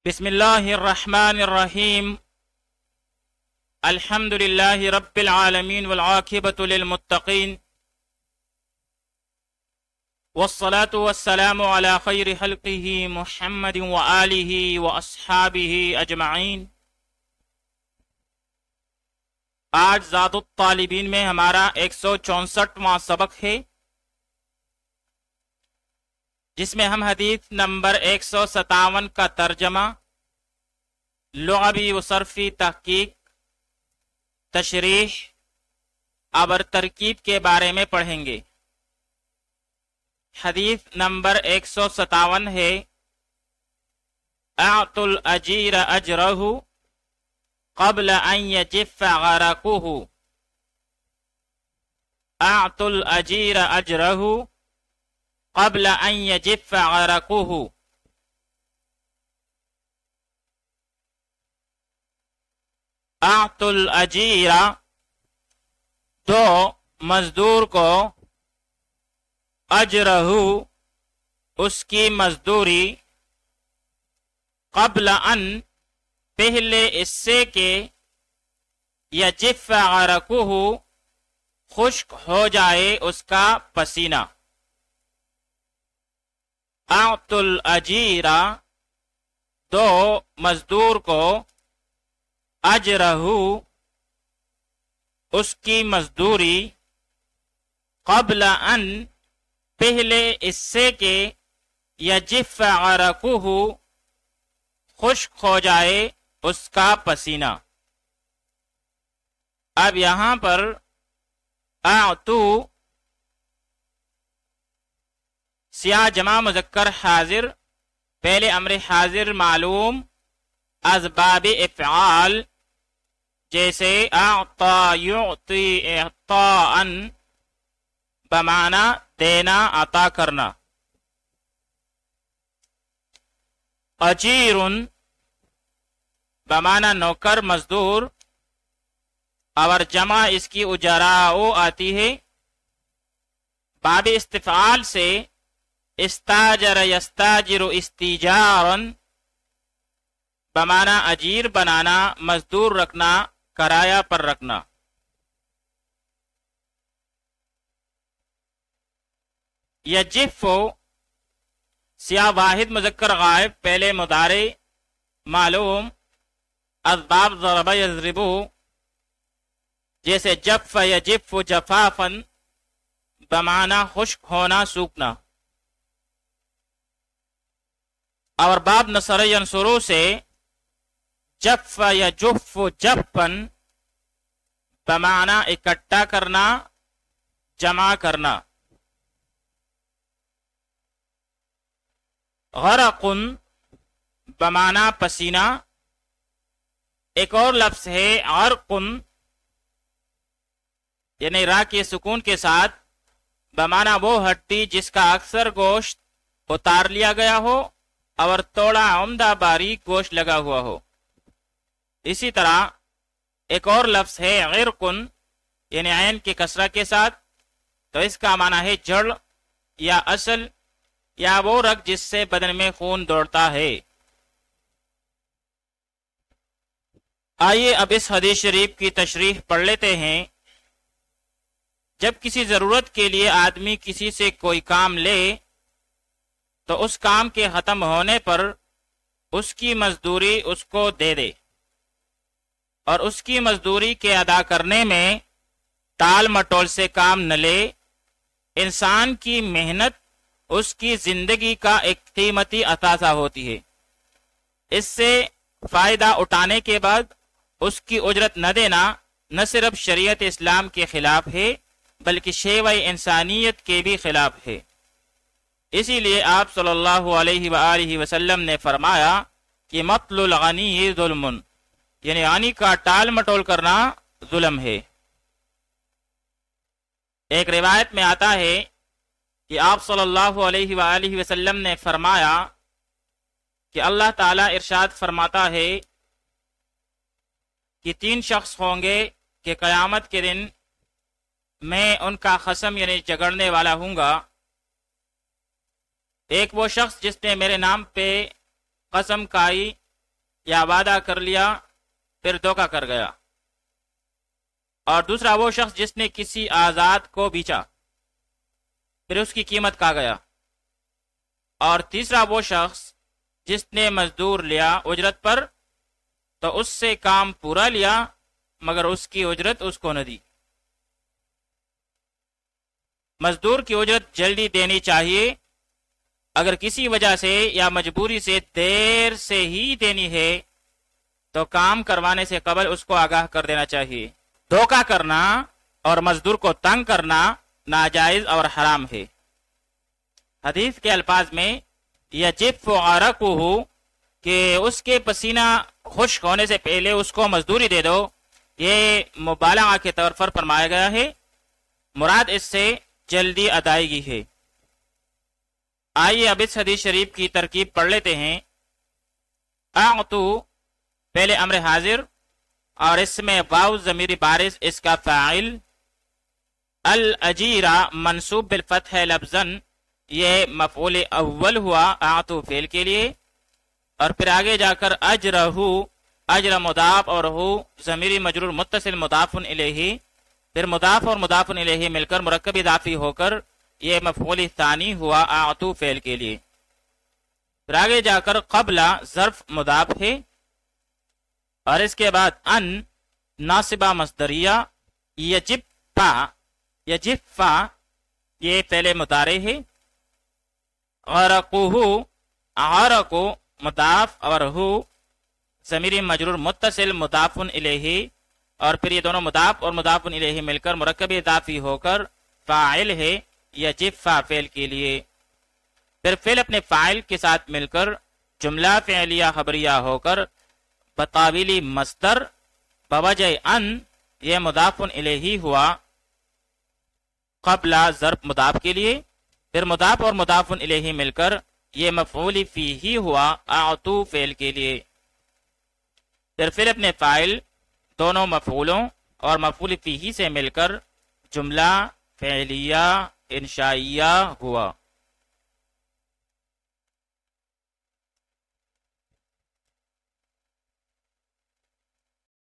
بسم الله الرحمن الرحيم. الحمد لله رب العالمين والعاقبة للمتقين، والصلاة والسلام على خير خلقه محمد وآله وأصحابه أجمعين. آج ذات الطالبین میں ہمارا 164واں سبق ہے، جس میں ہم حدیث نمبر 157 کا ترجمہ، لغوی و صرفی تحقیق، تشریح اور ترکیب کے بارے میں پڑھیں گے۔ حدیث نمبر 157 ہے، اعطوا الاجیر اجرہ قبل ان یجف غرقہ۔ اعطوا الاجیر اجرہ قبل ان یجف غرقہ۔ اعطوا الاجیر، دو مزدور کو، اجرہ، اس کی مزدوری، قبل ان، پہلے اس سے کہ، یجف غرقہ، خشک ہو جائے اس کا پسینہ۔ اعطوا الاجیر، دو مزدور کو، اجرہ، اس کی مزدوری، قبل ان، پہلے اس سے کہ، یجف غرقہ، خشک ہو جائے اس کا پسینہ۔ اب یہاں پر اعطو سیاہ جمع مذکر حاضر، پہلے امر حاضر معلوم از باب افعال، جیسے اعطا یعطی اعطاء، بمعنی دینا، عطا کرنا۔ اجیر، بمعنی نوکر، مزدور، اور جمع اس کی اجراء آتی ہے۔ باب استفعال سے استاجر یستاجر استیجارا، بمعنی اجیر بنانا، مزدور رکھنا، کرایہ پر رکھنا۔ یجف، سیاہ واحد مذکر غائب، پہلے مضارع معلوم اسباب ضرب یضرب، جیسے جف یجف جفافا، بمعنی خشک ہونا، سوکھنا۔ اور باب نصر ینصرو سے جف یجف جفا، بمعنی اکٹھا کرنا، جمع کرنا۔ غرق، بمعنی پسینہ۔ ایک اور لفظ ہے غرق، یعنی را کے سکون کے ساتھ، بمعنی وہ ہڈی جس کا اکثر گوشت اتار لیا گیا ہو اور توڑا عمدہ باریک گوشت لگا ہوا ہو۔ اسی طرح ایک اور لفظ ہے غرق، یعنی عین کے کسرہ کے ساتھ، تو اس کا معنی ہے جڑ یا اصل یا وہ رگ جس سے بدن میں خون دوڑتا ہے۔ آئیے اب اس حدیث شریف کی تشریح پڑھ لیتے ہیں۔ جب کسی ضرورت کے لیے آدمی کسی سے کوئی کام لے تو اس کام کے ختم ہونے پر اس کی مزدوری اس کو دے دے، اور اس کی مزدوری کے ادا کرنے میں ٹال مٹول سے کام نہ لے۔ انسان کی محنت اس کی زندگی کا ایک قیمتی اثاثہ ہوتی ہے، اس سے فائدہ اٹھانے کے بعد اس کی اجرت نہ دینا نہ صرف شریعت اسلام کے خلاف ہے بلکہ شیوہ انسانیت کے بھی خلاف ہے۔ اسی لیے آپ صلی اللہ علیہ وآلہ وسلم نے فرمایا کہ مطل الغنی ظلم، یعنی غنی کا ٹال مٹول کرنا ظلم ہے۔ ایک روایت میں آتا ہے کہ آپ صلی اللہ علیہ وآلہ وسلم نے فرمایا کہ اللہ تعالیٰ ارشاد فرماتا ہے کہ 3 شخص ہوں گے کہ قیامت کے دن میں ان کا خصم یعنی جھگڑنے والا ہوں گا۔ ایک وہ شخص جس نے میرے نام پہ قسم کھائی یا وعدہ کر لیا پھر دھوکہ کر گیا، اور دوسرا وہ شخص جس نے کسی آزاد کو بیچا پھر اس کی قیمت کہا گیا، اور تیسرا وہ شخص جس نے مزدور لیا اجرت پر تو اس سے کام پورا لیا مگر اس کی اجرت اس کو نہ دی۔ مزدور کی اجرت جلدی دینی چاہیے، اگر کسی وجہ سے یا مجبوری سے دیر سے ہی دینی ہے تو کام کروانے سے قبل اس کو آگاہ کر دینا چاہیے۔ دھوکہ کرنا اور مزدور کو تنگ کرنا ناجائز اور حرام ہے۔ حدیث کے الفاظ میں یجف عرقہ کہ اس کے پسینہ خشک ہونے سے پہلے اس کو مزدوری دے دو، یہ مبالغہ کے طور پر فرمایا گیا ہے، مراد اس سے جلدی ادائیگی ہے۔ آئیے اب اس حدیث شریف کی ترکیب پڑھ لیتے ہیں۔ اعطو پہلے امر حاضر اور اس میں واو ضمیر بارز اس کا فاعل، الاجیرہ منصوب بالفتح لفظاً یہ مفعول اول ہوا اعطو فعل کے لیے، اور پھر آگے جا کر اجرہو اجر مضاف اور ہو ضمیر مجرور متصل مضاف الیہ، پھر مضاف اور مضاف الیہ مل کر مرکب اضافی ہو کر یہ مفعول ثانی ہوا اعطو فعل کے لیے، پھر آگے جا کر قبل ظرف مضاف ہے، اور اس کے بعد ان ناصبہ مصدریہ، یجفا یہ فعل مضارع ہے، غرقہ عرقو مضاف اور ہو ضمیر مجرور متصل مضاف الیہ، اور پھر یہ دونوں مضاف اور مضاف الیہ مل کر مرکب اضافی ہو کر فاعل ہے یجفا فعل کے لیے، پھر فعل اپنے فاعل کے ساتھ مل کر جملہ فعلیہ خبریہ ہو کر بطاویلی مصدر بوجہ ان یہ مضاف الیہ ہوا قبل ظرف مضاف کے لیے، پھر مضاف اور مضاف الیہ مل کر یہ مفعول فیہ ہوا اعطو فعل کے لیے، پھر فعل اپنے فاعل دونوں مفعولوں اور مفعول فیہ سے مل کر جملہ فعلیہ انشائیہ ہوا۔